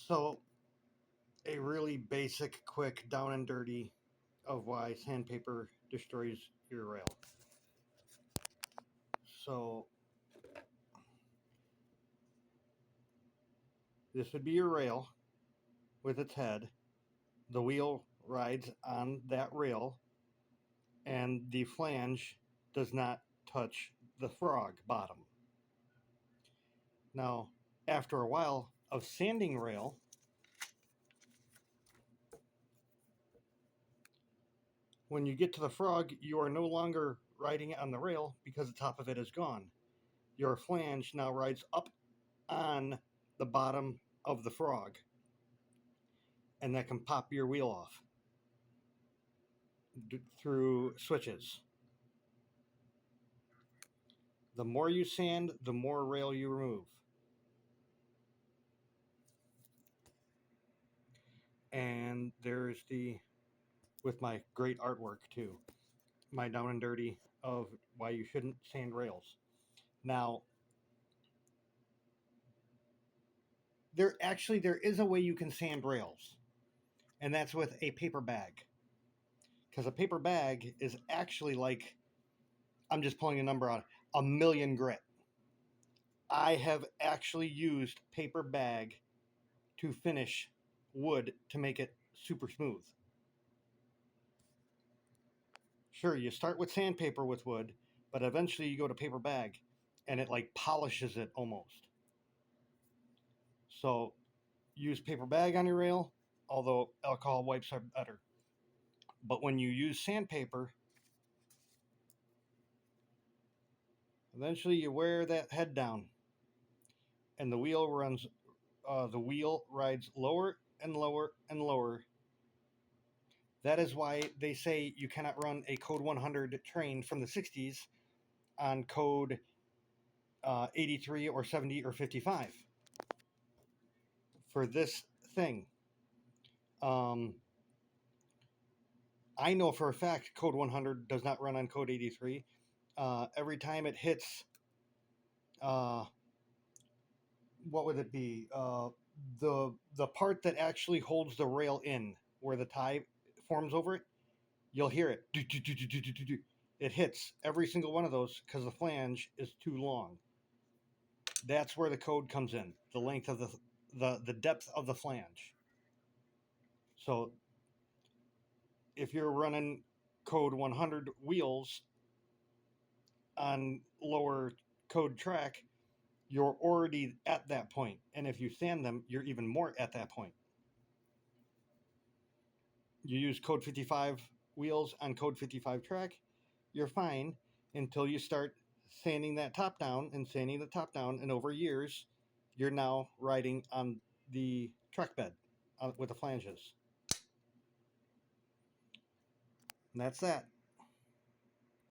So, a really basic, quick, down and dirty of why sandpaper destroys your rail. So, this would be your rail with its head. The wheel rides on that rail, and the flange does not touch the frog bottom. Now, after a while of sanding rail, when you get to the frog, you are no longer riding on the rail because the top of it is gone. Your flange now rides up on the bottom of the frog, and that can pop your wheel off through switches. The more you sand, the more rail you remove. And there's with my great artwork too, my down and dirty of why you shouldn't sand rails. Now, there is a way you can sand rails, and that's with a paper bag. Because a paper bag is actually like, I'm just pulling a number out, 1,000,000 grit. I have actually used paper bag to finish wood to make it super smooth. Sure, you start with sandpaper with wood, but eventually you go to paper bag and it like polishes it almost. So use paper bag on your rail, although alcohol wipes are better. But when you use sandpaper, eventually you wear that head down and the wheel rides lower and lower and lower. That is why they say you cannot run a code 100 train from the 60s on code 83 or 70 or 55 for this thing. I know for a fact code 100 does not run on code 83. Every time it hits, what would it be? The part that actually holds the rail in, where the tie forms over it, you'll hear it. It hits every single one of those because the flange is too long. That's where the code comes in, the length of the depth of the flange. So if you're running code 100 wheels on lower code track, you're already at that point. And if you sand them, you're even more at that point. You use code 55 wheels on code 55 track, you're fine until you start sanding that top down and sanding the top down. And over years, you're now riding on the track bed with the flanges. And that's that.